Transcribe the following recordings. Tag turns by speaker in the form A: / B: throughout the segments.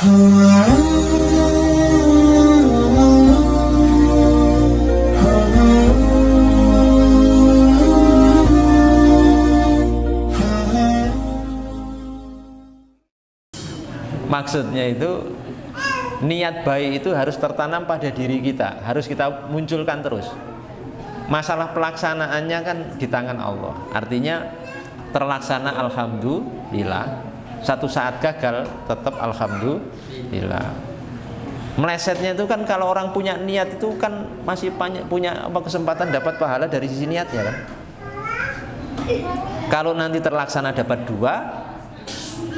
A: Maksudnya itu niat baik itu harus tertanam pada diri kita, harus kita munculkan terus. Masalah pelaksanaannya kan di tangan Allah. Artinya terlaksana alhamdulillah, satu saat gagal tetap alhamdulillah. Melesetnya itu kan kalau orang punya niat itu kan masih punya kesempatan dapat pahala dari sisi niatnya kan. Kalau nanti terlaksana dapat dua,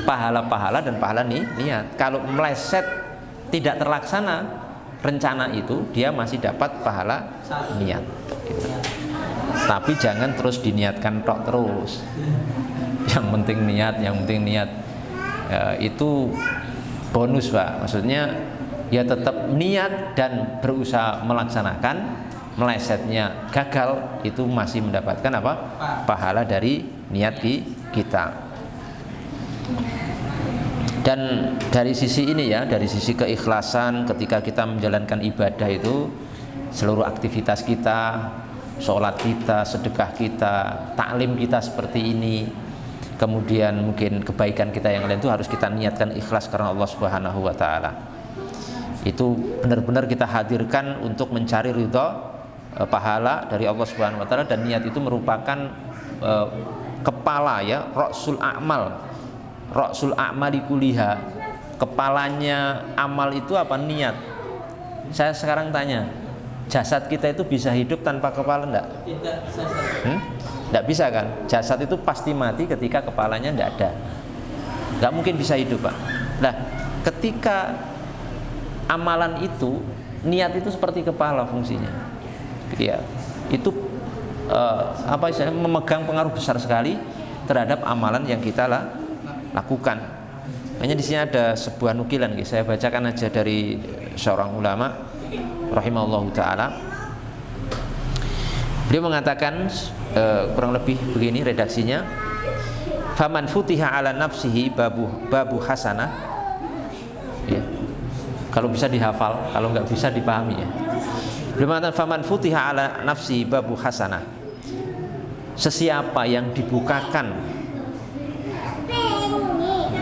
A: pahala-pahala dan pahala niat. Kalau meleset tidak terlaksana rencana itu, dia masih dapat pahala niat gitu. Tapi jangan terus diniatkan tok terus. Yang penting niat, yang penting niat. Itu bonus Pak. Maksudnya ya tetap niat dan berusaha melaksanakan. Melesetnya gagal itu masih mendapatkan apa? Pahala dari niat kita. Dan dari sisi ini ya, dari sisi keikhlasan ketika kita menjalankan ibadah itu, seluruh aktivitas kita, sholat kita, sedekah kita, taklim kita seperti ini, kemudian mungkin kebaikan kita yang lain itu harus kita niatkan ikhlas karena Allah Subhanahu wa Ta'ala. Itu benar-benar kita hadirkan untuk mencari ridha, pahala dari Allah Subhanahu wa Ta'ala, dan niat itu merupakan kepala ya, ra'sul a'mal, ra'sul a'mali kuliha, kepalanya amal itu apa? Niat. Saya sekarang tanya, jasad kita itu bisa hidup tanpa kepala enggak?
B: Tidak bisa.
A: Enggak bisa kan? Jasad itu pasti mati ketika kepalanya enggak ada. Enggak mungkin bisa hidup Pak. Nah, ketika amalan itu, niat itu seperti kepala fungsinya. Ya, itu apa istilahnya, memegang pengaruh besar sekali terhadap amalan yang kita lakukan. Hanya di sini ada sebuah nukilan, saya bacakan aja dari seorang ulama rahimahullahu taala. Beliau mengatakan kurang lebih begini redaksinya: faman futiha ala nafsihi babu hasanah. Ya. Kalau bisa dihafal, kalau nggak bisa dipahami ya. Beliau mengatakan faman futiha ala nafsihi babu hasanah. Sesiapa yang dibukakan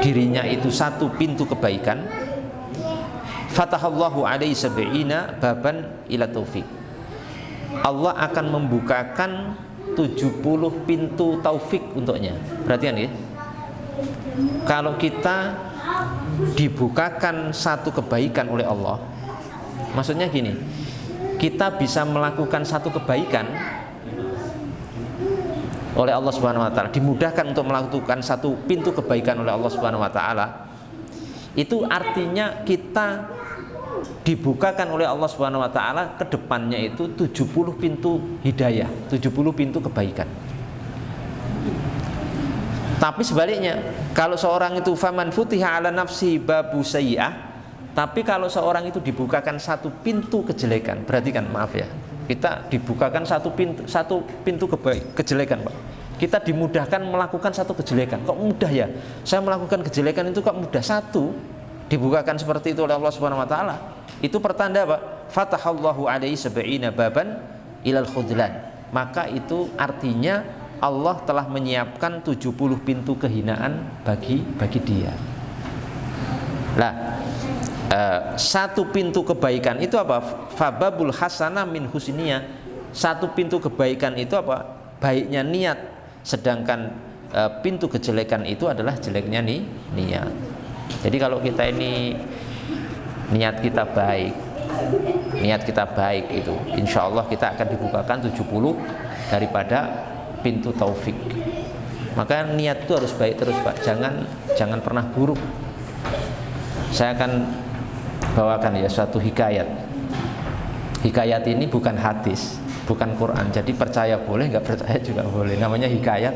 A: dirinya itu satu pintu kebaikan, fatahallahu alaihi sab'ina baban ila taufik. Allah akan membukakan 70 pintu taufik untuknya. Perhatian ya. Kalau kita dibukakan satu kebaikan oleh Allah, maksudnya gini, kita bisa melakukan satu kebaikan oleh Allah Subhanahu wa Ta'ala, dimudahkan untuk melakukan satu pintu kebaikan oleh Allah Subhanahu wa Ta'ala, itu artinya kita dibukakan oleh Allah Subhanahu wa Ta'ala ke depannya itu 70 pintu hidayah, 70 pintu kebaikan. Tapi sebaliknya, kalau seorang itu faman futiha ala nafsi babu sayyi'ah, tapi kalau seorang itu dibukakan satu pintu kejelekan, berarti kan maaf ya, kita dibukakan satu pintu kejelekan Pak. Kita dimudahkan melakukan satu kejelekan. Kok mudah ya? Saya melakukan kejelekan itu kok mudah, satu dibukakan seperti itu oleh Allah Subhanahu wa Ta'ala. Itu pertanda Pak, fatahallahu alaihi sab'ina baban ilal khudlan. Maka itu artinya Allah telah menyiapkan 70 pintu kehinaan bagi dia. Lah, satu pintu kebaikan itu apa? Fababul hasanah min husniyah. Satu pintu kebaikan itu apa? Baiknya niat. Sedangkan pintu kejelekan itu adalah jeleknya niat. Jadi kalau kita ini niat kita baik itu, insya Allah kita akan dibukakan 70 daripada pintu taufik. Maka niat itu harus baik terus Pak. Jangan pernah buruk. Saya akan bawakan ya suatu hikayat. Hikayat ini bukan hadis, bukan Quran. Jadi percaya boleh, nggak percaya juga boleh. Namanya hikayat.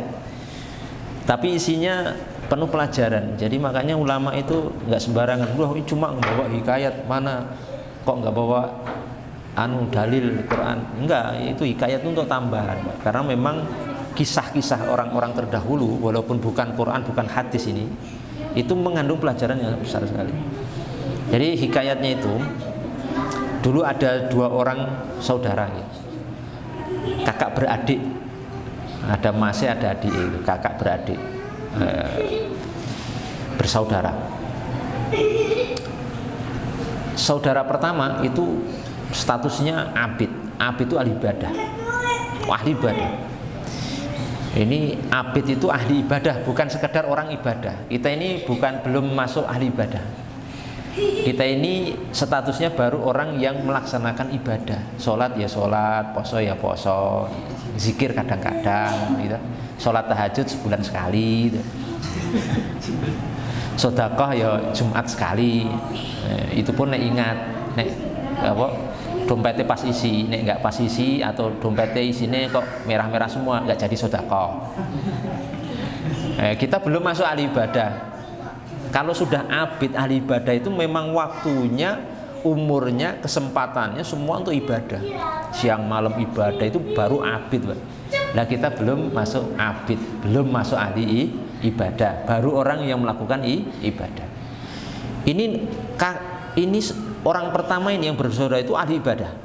A: Tapi isinya penuh pelajaran. Jadi makanya ulama itu nggak sembarangan. Wah, ini cuma membawa hikayat, mana kok nggak bawa dalil Quran? Enggak, itu hikayat untuk tambahan. Karena memang kisah-kisah orang-orang terdahulu, walaupun bukan Quran, bukan hadis ini, itu mengandung pelajaran yang besar sekali. Jadi hikayatnya itu, dulu ada dua orang saudara gitu. Kakak beradik, ada masih ada adik itu, kakak beradik, bersaudara. Saudara pertama itu statusnya abid. Abid itu ahli ibadah. Ahli ibadah. Ini abid itu ahli ibadah, bukan sekedar orang ibadah. Kita ini belum masuk ahli ibadah. Kita ini statusnya baru orang yang melaksanakan ibadah. Sholat ya sholat, poso ya poso, zikir kadang-kadang gitu. Sholat tahajud sebulan sekali gitu. Sedekah ya Jumat sekali. Itu pun nek ingat, nek apa dompetnya pas isi, nek nggak pas isi atau dompetnya isinya kok merah-merah semua, nggak jadi sedekah. Kita belum masuk ahli ibadah. Kalau sudah abid ahli ibadah itu memang waktunya, umurnya, kesempatannya semua untuk ibadah. Siang malam ibadah itu baru abid, Pak. Nah kita belum masuk abid, belum masuk ahli ibadah, baru orang yang melakukan ibadah. Ini orang pertama ini yang bersaudara itu ahli ibadah.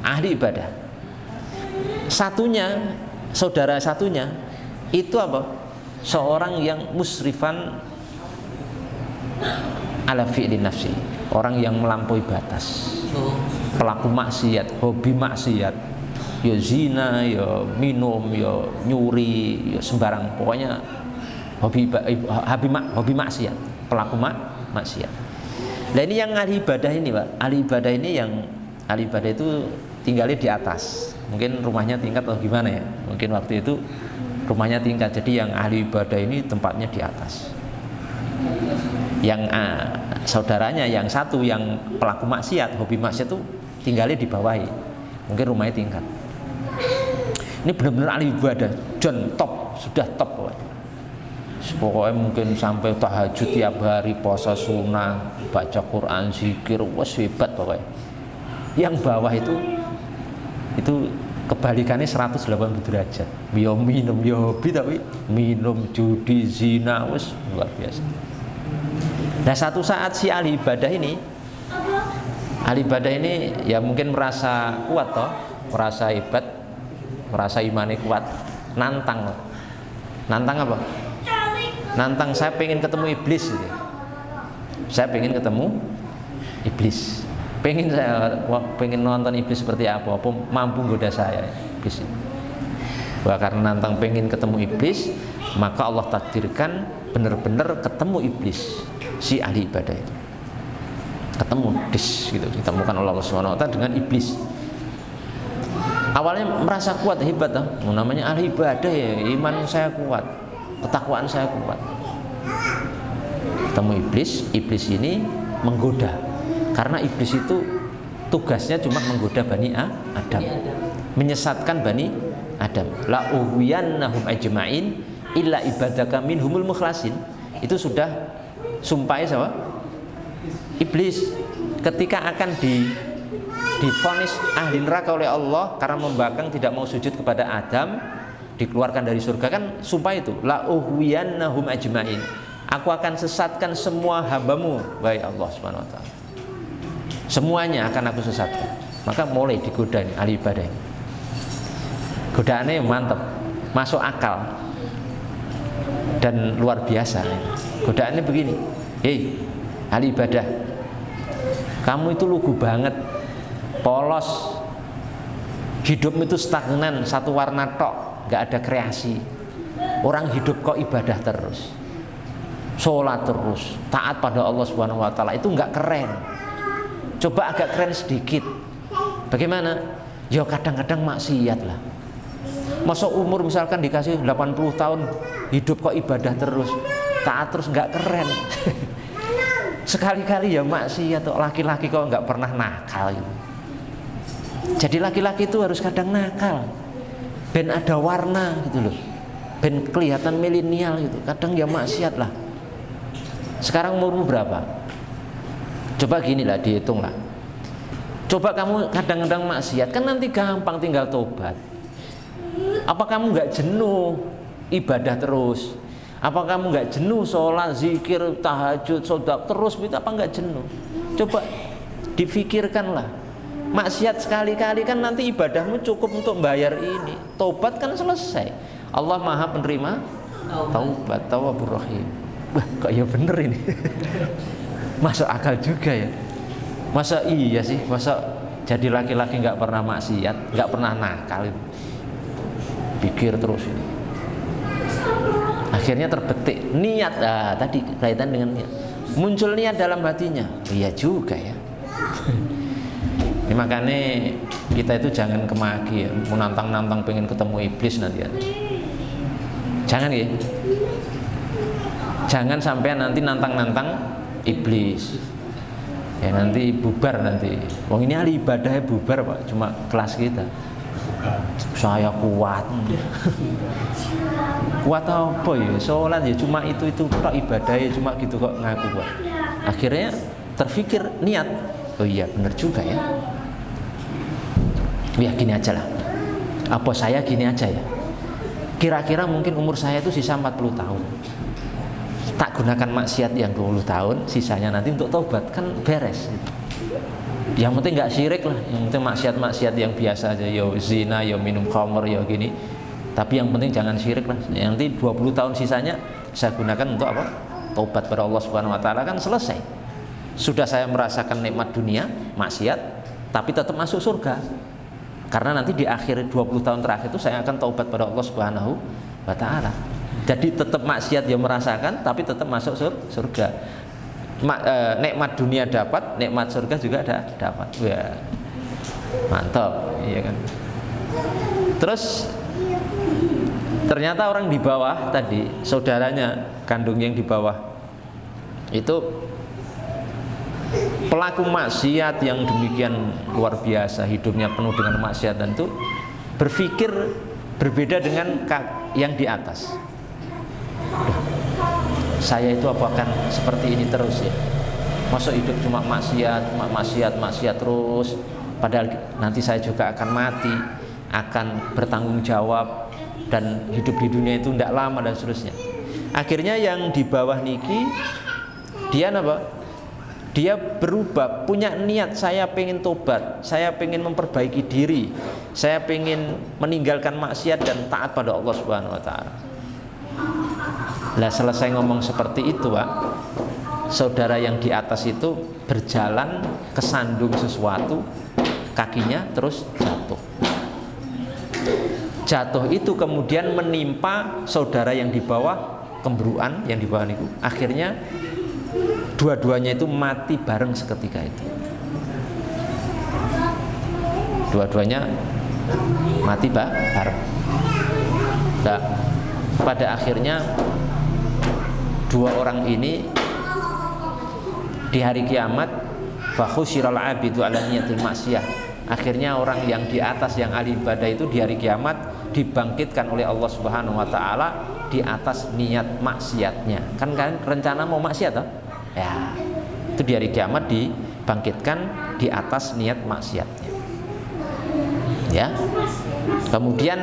A: Ahli ibadah. Satunya, saudara satunya itu apa? Seorang yang musrifan ala fi'li nafsi, orang yang melampaui batas, pelaku maksiat, hobi maksiat, ya zina, ya minum, ya nyuri, ya sembarang, pokoknya hobi maksiat, pelaku maksiat. Nah ini yang ahli ibadah ini, Pak. Ahli ibadah ini yang ahli ibadah itu tinggalnya di atas, mungkin rumahnya tingkat atau gimana ya, mungkin waktu itu rumahnya tingkat, jadi yang ahli ibadah ini tempatnya di atas. Yang saudaranya yang satu yang pelaku maksiat, hobi maksiat itu tinggalnya di bawah, mungkin rumahnya tingkat. Ini benar-benar ahli ibadah, John top, sudah top pokoknya mungkin sampai tahajud tiap hari, puasa sunnah, baca Quran, zikir, wes hebat pokoknya. Yang bawah itu kebalikannya 180 derajat. Yo minum, yo hobi tapi minum, judi, zina, wes luar biasa. Nah satu saat si ahli ibadah ini ya mungkin merasa kuat toh, merasa hebat, merasa imannya kuat, nantang apa? Nantang, saya pengen ketemu iblis gitu. Saya pengen ketemu iblis, pengen nonton iblis seperti apa mampu goda saya iblis itu. Wah, karena nantang pengen ketemu iblis, maka Allah takdirkan benar-benar ketemu iblis, si ahli ibadah itu ketemu gitu, ditemukan oleh Allah Subhanahu wa taala dengan iblis. Awalnya merasa kuat, hebat toh, namanya ahli ibadah ya, iman saya kuat, ketakwaan saya kuat. Ketemu iblis ini menggoda, karena iblis itu tugasnya cuma menggoda Bani Adam, menyesatkan Bani Adam. La ughwiyannahum ajma'in illa ibadaka minhumul mukhlasin. Itu sudah sumpahnya sama iblis ketika akan divonis ahli neraka oleh Allah karena membangkang tidak mau sujud kepada Adam, dikeluarkan dari surga, kan sumpah itu, la ughwiyannahum ajma'in, aku akan sesatkan semua hambamu, wahai Allah Subhanahu wa taala, semuanya akan aku sesatkan. Maka mulai digoda nih ahli ibadah ini. Godaannya mantap, masuk akal dan luar biasa. Godaannya begini, hei ahli ibadah, kamu itu lugu banget, polos, hidup itu stagnan, satu warna tok, nggak ada kreasi. Orang hidup kok ibadah terus, sholat terus, taat pada Allah Subhanahu wa taala, itu nggak keren. Coba agak keren sedikit. Bagaimana? Ya kadang-kadang maksiat lah. Masa umur misalkan dikasih 80 tahun hidup kok ibadah terus, taat terus, nggak keren. Sekali-kali ya maksiat, laki-laki kok nggak pernah nakal gitu. Jadi laki-laki itu harus kadang nakal, ben ada warna gitu loh, ben kelihatan milenial gitu. Kadang ya maksiat lah. Sekarang umurmu berapa? Coba gini lah, dihitung lah. Coba kamu kadang-kadang maksiat, kan nanti gampang tinggal tobat. Apa kamu nggak jenuh ibadah terus? Apa kamu nggak jenuh sholat, zikir, tahajud, sodak terus itu apa nggak jenuh? Coba difikirkanlah. Maksiat sekali-kali kan nanti ibadahmu cukup untuk bayar ini. Tobat kan selesai. Allah Maha penerima taubat, Tawwabur Rahim. Wah, kok ya bener ini. Masuk akal juga ya. Masa iya sih, masa jadi laki-laki nggak pernah maksiat, nggak pernah nakal itu. Pikir terus ini. Akhirnya terbetik niat, tadi kaitan dengan niat. Muncul niat dalam hatinya. Iya juga ya. Ini makanya kita itu jangan kemaki ya, mau nantang-nantang pengen ketemu iblis nanti ya. Jangan ya. Jangan sampai nanti nantang-nantang iblis. Ya nanti bubar nanti. Wong ini ahli ibadahnya bubar Pak, cuma kelas kita. Saya kuat. Kuat apa ya? Sholat ya cuma itu tok, ibadahnya cuma gitu kok ngaku kuat. Akhirnya terfikir niat. Oh iya bener juga ya. Ya gini aja lah. Apa saya gini aja ya? Kira-kira mungkin umur saya itu sisa 40 tahun. Tak gunakan maksiat yang 20 tahun, sisanya nanti untuk taubat, kan beres. Yang penting nggak syirik lah, yang penting maksiat-maksiat yang biasa aja, yo zina, yo minum khamr, yo gini. Tapi yang penting jangan syirik lah. Nanti 20 tahun sisanya saya gunakan untuk apa? Taubat pada Allah Subhanahu wa taala, kan selesai. Sudah saya merasakan nikmat dunia, maksiat, tapi tetap masuk surga. Karena nanti di akhir 20 tahun terakhir itu saya akan taubat pada Allah Subhanahu wa taala. Jadi tetap maksiat yang merasakan, tapi tetap masuk surga. Nikmat dunia dapat, nikmat surga juga dapat. Wah, mantap, iya kan. Terus ternyata orang di bawah tadi, saudaranya kandung yang di bawah itu pelaku maksiat yang demikian luar biasa, hidupnya penuh dengan maksiat, dan itu berpikir berbeda dengan yang di atas. Saya itu apakah seperti ini terus ya? Masa hidup cuma maksiat terus, padahal nanti saya juga akan mati, akan bertanggung jawab, dan hidup di dunia itu tidak lama dan seterusnya. Akhirnya yang di bawah niki dia apa? Dia berubah, punya niat, saya pengen tobat, saya pengen memperbaiki diri, saya pengen meninggalkan maksiat dan taat pada Allah Subhanahu wa taala. Lah selesai ngomong seperti itu Pak, saudara yang di atas itu berjalan kesandung sesuatu, kakinya terus jatuh itu kemudian menimpa saudara yang di bawah, kemberuan yang di bawah itu. Akhirnya dua-duanya itu mati bareng seketika itu. Dua-duanya mati bareng. Nah, pada akhirnya dua orang ini di hari kiamat fakhusyiral abidu ala niyatil maksiyah. Akhirnya orang yang di atas, yang ahli ibadah itu di hari kiamat dibangkitkan oleh Allah Subhanahu wa taala di atas niat maksiatnya. Kan rencana mau maksiat toh? Ya. Itu di hari kiamat dibangkitkan di atas niat maksiatnya. Ya. Kemudian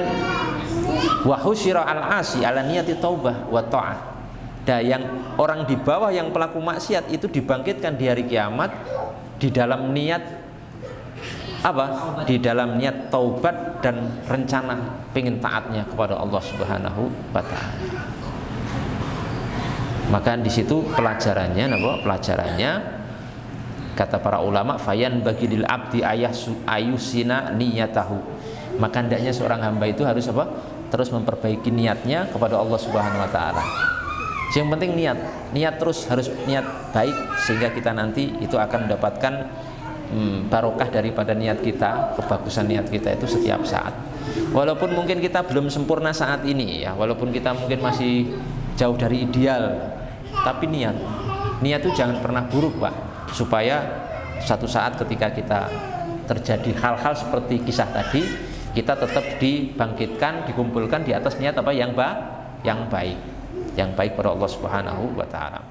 A: wa husyira al-asi ala niyati taubah wa ta'ah. Dan yang orang di bawah yang pelaku maksiat itu dibangkitkan di hari kiamat di dalam niat apa? Di dalam niat taubat dan rencana pengen taatnya kepada Allah Subhanahu wa taala. Maka di situ pelajarannya pelajarannya kata para ulama fayan bagi lil abdi ayusina niyatahu. Maka hendaknya seorang hamba itu harus apa? Terus memperbaiki niatnya kepada Allah Subhanahu wa taala. Yang penting niat terus harus niat baik sehingga kita nanti itu akan mendapatkan barokah daripada niat kita, kebagusan niat kita itu setiap saat. Walaupun mungkin kita belum sempurna saat ini ya, walaupun kita mungkin masih jauh dari ideal, tapi niat itu jangan pernah buruk Pak, supaya satu saat ketika kita terjadi hal-hal seperti kisah tadi, kita tetap dibangkitkan, dikumpulkan di atas niat apa yang baik pada Allah Subhanahu wa taala.